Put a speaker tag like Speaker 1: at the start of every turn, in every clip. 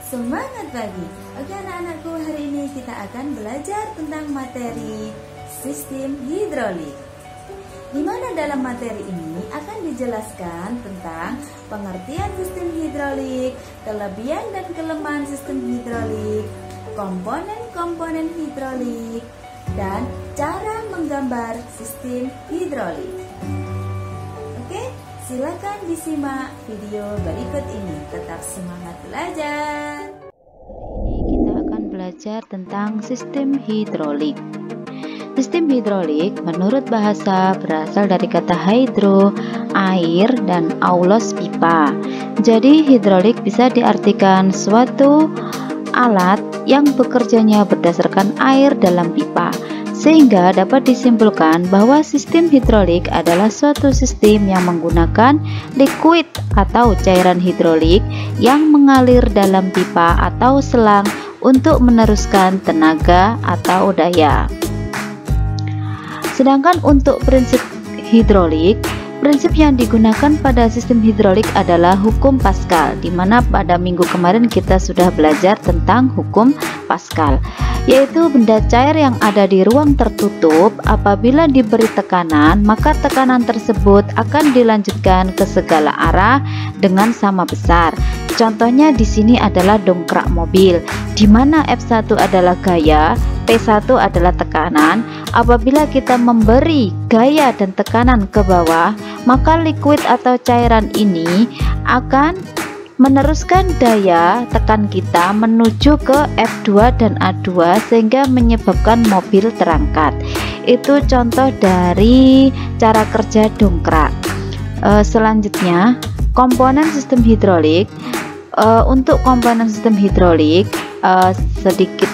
Speaker 1: semangat pagi. Oke anak-anakku, hari ini kita akan belajar tentang materi sistem hidrolik. Di mana dalam materi ini akan dijelaskan tentang pengertian sistem hidrolik, kelebihan dan kelemahan sistem hidrolik, komponen-komponen hidrolik, dan cara menggambar sistem hidrolik. Oke, silakan disimak video berikut ini. Tetap semangat belajar.
Speaker 2: Hari ini kita akan belajar tentang sistem hidrolik. Sistem hidrolik menurut bahasa berasal dari kata hydro, air, dan aulos, pipa. Jadi hidrolik bisa diartikan suatu alat yang bekerjanya berdasarkan air dalam pipa, sehingga dapat disimpulkan bahwa sistem hidrolik adalah suatu sistem yang menggunakan liquid atau cairan hidrolik yang mengalir dalam pipa atau selang untuk meneruskan tenaga atau daya. Sedangkan untuk prinsip hidrolik, prinsip yang digunakan pada sistem hidrolik adalah hukum Pascal, di mana pada minggu kemarin kita sudah belajar tentang hukum Pascal, yaitu benda cair yang ada di ruang tertutup apabila diberi tekanan, maka tekanan tersebut akan dilanjutkan ke segala arah dengan sama besar. Contohnya di sini adalah dongkrak mobil, di mana F1 adalah gaya, P1 adalah tekanan. Apabila kita memberi gaya dan tekanan ke bawah, maka liquid atau cairan ini akan meneruskan daya tekan kita menuju ke F2 dan A2 sehingga menyebabkan mobil terangkat. Itu contoh dari cara kerja dongkrak. Selanjutnya, komponen sistem hidrolik. Untuk komponen sistem hidrolik sedikit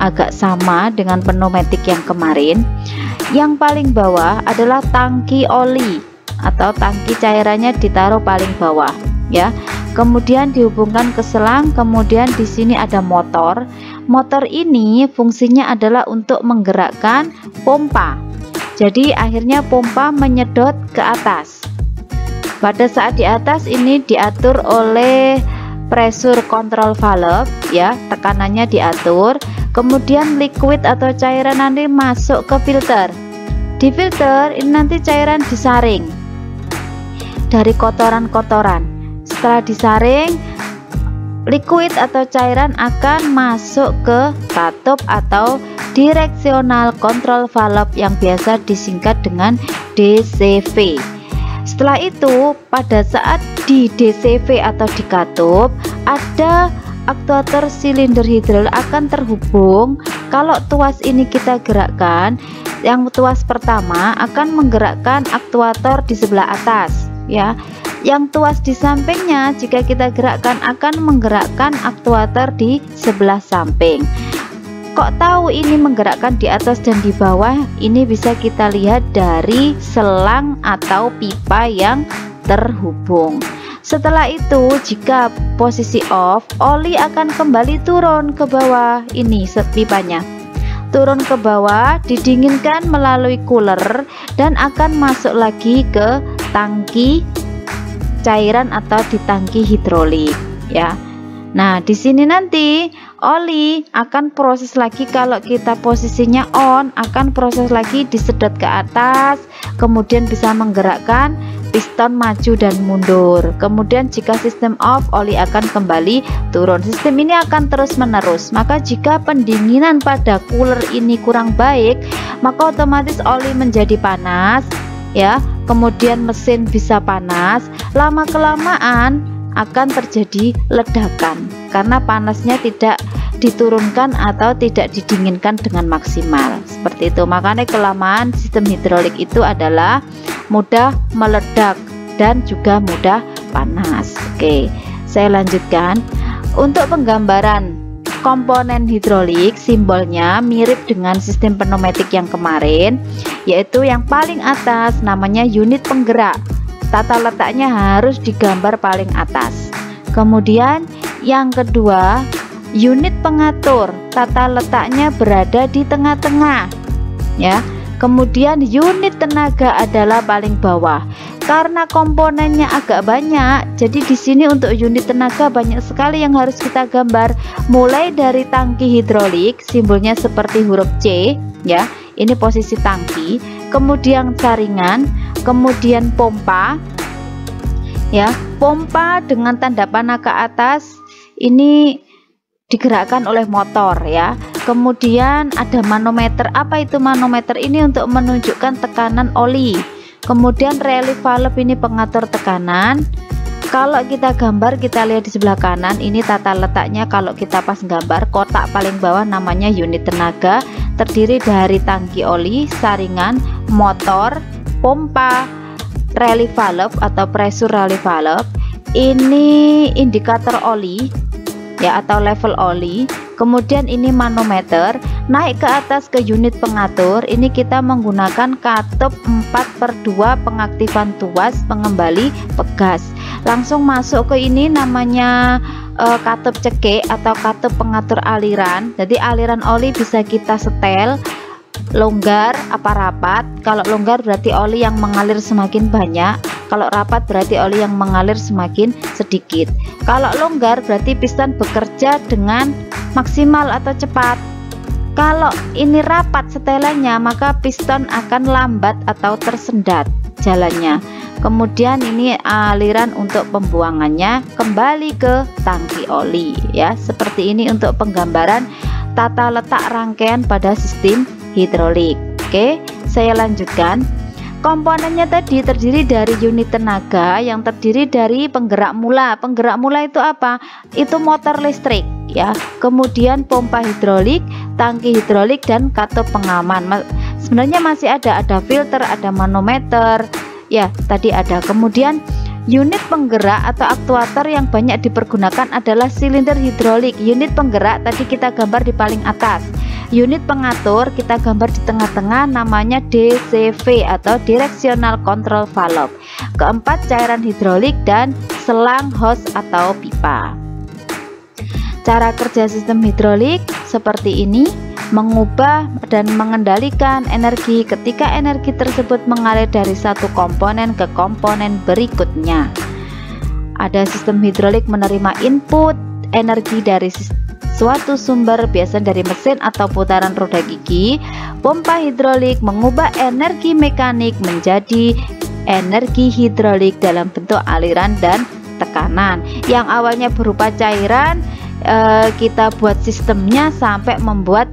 Speaker 2: agak sama dengan pneumatik yang kemarin. Yang paling bawah adalah tangki oli atau tangki cairannya ditaruh paling bawah, ya. Kemudian dihubungkan ke selang, kemudian di sini ada motor. Motor ini fungsinya adalah untuk menggerakkan pompa. Jadi akhirnya pompa menyedot ke atas. Pada saat di atas ini diatur oleh pressure control valve, ya, tekanannya diatur. Kemudian liquid atau cairan nanti masuk ke filter. Di filter ini nanti cairan disaring dari kotoran-kotoran. Setelah disaring, liquid atau cairan akan masuk ke katup atau directional control valve yang biasa disingkat dengan DCV. Setelah itu, pada saat di DCV atau di katup, ada aktuator silinder hidrolik akan terhubung. Kalau tuas ini kita gerakkan, yang tuas pertama akan menggerakkan aktuator di sebelah atas, ya. Yang tuas di sampingnya jika kita gerakkan akan menggerakkan aktuator di sebelah samping. Kok tahu ini menggerakkan di atas dan di bawah? Ini bisa kita lihat dari selang atau pipa yang terhubung. Setelah itu, jika posisi off, oli akan kembali turun ke bawah. Ini pipanya turun ke bawah, didinginkan melalui cooler dan akan masuk lagi ke tangki cairan atau di tangki hidrolik, ya. Nah, di sini nanti oli akan proses lagi. Kalau kita posisinya on, akan proses lagi disedot ke atas, kemudian bisa menggerakkan piston maju dan mundur. Kemudian jika sistem off, oli akan kembali turun. Sistem ini akan terus menerus. Maka jika pendinginan pada cooler ini kurang baik, maka otomatis oli menjadi panas, ya. Kemudian mesin bisa panas. Lama kelamaan akan terjadi ledakan karena panasnya tidak diturunkan atau tidak didinginkan dengan maksimal. Seperti itu. Makanya kelamaan sistem hidrolik itu adalah mudah meledak dan juga mudah panas. Oke, saya lanjutkan. Untuk penggambaran komponen hidrolik, simbolnya mirip dengan sistem pneumatik yang kemarin, yaitu yang paling atas namanya unit penggerak. Tata letaknya harus digambar paling atas. Kemudian yang kedua, unit pengatur. Tata letaknya berada di tengah-tengah, ya. Kemudian unit tenaga adalah paling bawah. Karena komponennya agak banyak, jadi di sini untuk unit tenaga banyak sekali yang harus kita gambar. Mulai dari tangki hidrolik, simbolnya seperti huruf C, ya. Ini posisi tangki, kemudian saringan, kemudian pompa, ya. Pompa dengan tanda panah ke atas ini digerakkan oleh motor, ya. Kemudian ada manometer. Apa itu manometer? Ini untuk menunjukkan tekanan oli. Kemudian relief valve ini pengatur tekanan. Kalau kita gambar, kita lihat di sebelah kanan, ini tata letaknya. Kalau kita pas gambar, kotak paling bawah namanya unit tenaga, terdiri dari tangki oli, saringan, motor, pompa, relief valve atau pressure relief valve. Ini indikator oli, ya, atau level oli. Kemudian ini manometer. Naik ke atas ke unit pengatur, ini kita menggunakan katup 4/2 pengaktifan tuas, pengembali, pegas. Langsung masuk ke ini namanya katup cekik atau katup pengatur aliran. Jadi aliran oli bisa kita setel longgar apa rapat. Kalau longgar berarti oli yang mengalir semakin banyak, kalau rapat berarti oli yang mengalir semakin sedikit. Kalau longgar berarti piston bekerja dengan maksimal atau cepat. Kalau ini rapat setelannya, maka piston akan lambat atau tersendat jalannya. Kemudian ini aliran untuk pembuangannya kembali ke tangki oli, ya. Seperti ini untuk penggambaran tata letak rangkaian pada sistem hidrolik. Oke, saya lanjutkan. Komponennya tadi terdiri dari unit tenaga yang terdiri dari penggerak mula. Penggerak mula itu apa? Itu motor listrik, ya. Kemudian pompa hidrolik, tangki hidrolik, dan katup pengaman. Sebenarnya masih ada filter, ada manometer, ya, tadi ada. Kemudian unit penggerak atau aktuator yang banyak dipergunakan adalah silinder hidrolik. Unit penggerak tadi kita gambar di paling atas. Unit pengatur kita gambar di tengah-tengah, namanya DCV atau Directional Control Valve. Keempat, cairan hidrolik dan selang hose atau pipa. Cara kerja sistem hidrolik seperti ini, mengubah dan mengendalikan energi ketika energi tersebut mengalir dari satu komponen ke komponen berikutnya. Ada sistem hidrolik menerima input energi dari suatu sumber, biasanya dari mesin atau putaran roda gigi. Pompa hidrolik mengubah energi mekanik menjadi energi hidrolik dalam bentuk aliran dan tekanan. Yang awalnya berupa cairan, kita buat sistemnya sampai membuat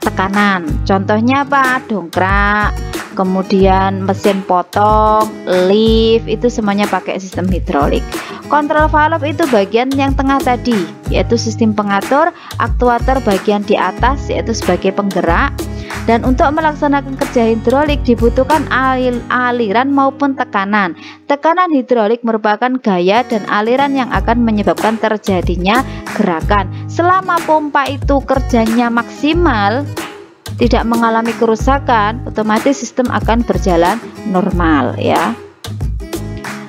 Speaker 2: tekanan. Contohnya apa? Dongkrak, kemudian mesin potong, lift, itu semuanya pakai sistem hidrolik. Kontrol valve itu bagian yang tengah tadi, yaitu sistem pengatur. Aktuator bagian di atas, yaitu sebagai penggerak. Dan untuk melaksanakan kerja hidrolik dibutuhkan aliran maupun tekanan. Tekanan hidrolik merupakan gaya dan aliran yang akan menyebabkan terjadinya gerakan. Selama pompa itu kerjanya maksimal, tidak mengalami kerusakan, otomatis sistem akan berjalan normal, ya.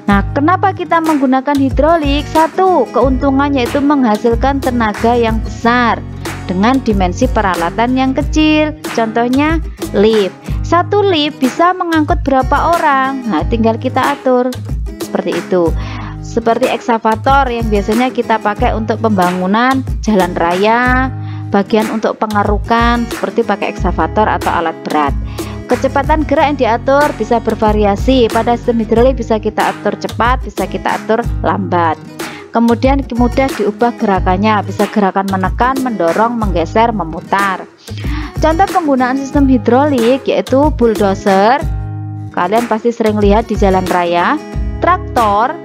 Speaker 2: Nah, kenapa kita menggunakan hidrolik? Satu, keuntungannya itu menghasilkan tenaga yang besar dengan dimensi peralatan yang kecil. Contohnya lift. Satu lift bisa mengangkut berapa orang? Nah, tinggal kita atur seperti itu. Seperti ekskavator yang biasanya kita pakai untuk pembangunan jalan raya, bagian untuk pengerukan seperti pakai ekskavator atau alat berat. Kecepatan gerak yang diatur bisa bervariasi. Pada sistem hidrolik bisa kita atur cepat, bisa kita atur lambat. Kemudian mudah diubah gerakannya, bisa gerakan menekan, mendorong, menggeser, memutar. Contoh penggunaan sistem hidrolik yaitu bulldozer. Kalian pasti sering lihat di jalan raya. Traktor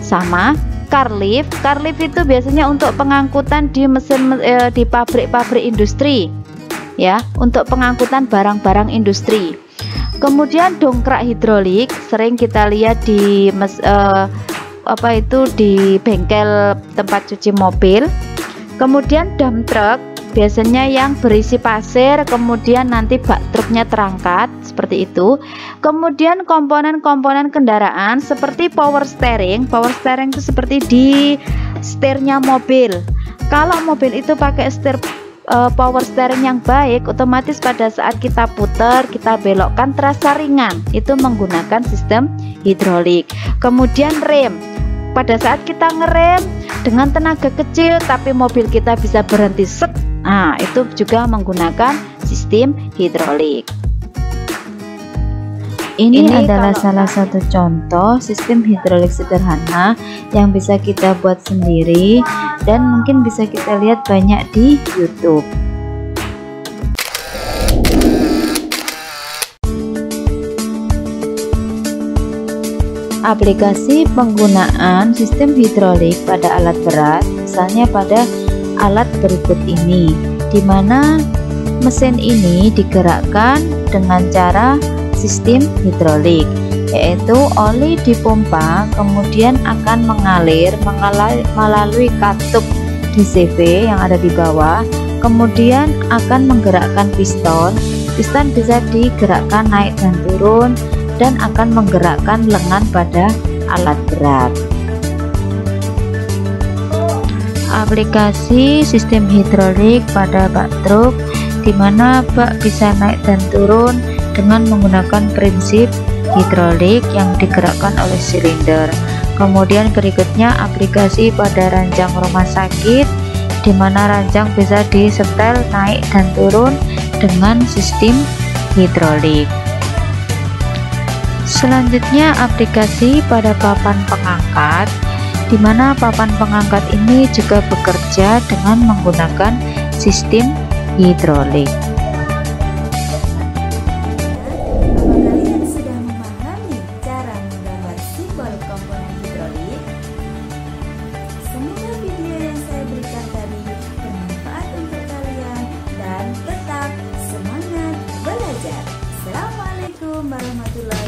Speaker 2: sama car lift. Car lift itu biasanya untuk pengangkutan di mesin di pabrik-pabrik industri, ya, untuk pengangkutan barang-barang industri. Kemudian dongkrak hidrolik sering kita lihat di di bengkel tempat cuci mobil. Kemudian dump truck biasanya yang berisi pasir, kemudian nanti bak truknya terangkat seperti itu. Kemudian komponen-komponen kendaraan seperti power steering. Power steering itu seperti di setirnya mobil. Kalau mobil itu pakai setir power steering yang baik, otomatis pada saat kita putar, kita belokkan terasa ringan. Itu menggunakan sistem hidrolik. Kemudian rem, pada saat kita ngerem dengan tenaga kecil tapi mobil kita bisa berhenti set. Nah, itu juga menggunakan sistem hidrolik. Ini adalah salah satu contoh sistem hidrolik sederhana yang bisa kita buat sendiri dan mungkin bisa kita lihat banyak di YouTube. Aplikasi penggunaan sistem hidrolik pada alat berat, misalnya pada alat berikut ini, di mana mesin ini digerakkan dengan cara sistem hidrolik, yaitu oli dipompa kemudian akan mengalir melalui katup DCV yang ada di bawah, kemudian akan menggerakkan piston. Piston bisa digerakkan naik dan turun dan akan menggerakkan lengan pada alat berat. Aplikasi sistem hidrolik pada bak truk, di mana bak bisa naik dan turun dengan menggunakan prinsip hidrolik yang digerakkan oleh silinder. Kemudian berikutnya aplikasi pada ranjang rumah sakit, di mana ranjang bisa disetel naik dan turun dengan sistem hidrolik. Selanjutnya aplikasi pada papan pengangkat, di mana papan pengangkat ini juga bekerja dengan menggunakan sistem hidrolik.
Speaker 1: Semoga video yang saya berikan tadi bermanfaat untuk kalian dan tetap semangat belajar. Assalamualaikum warahmatullahi wabarakatuh.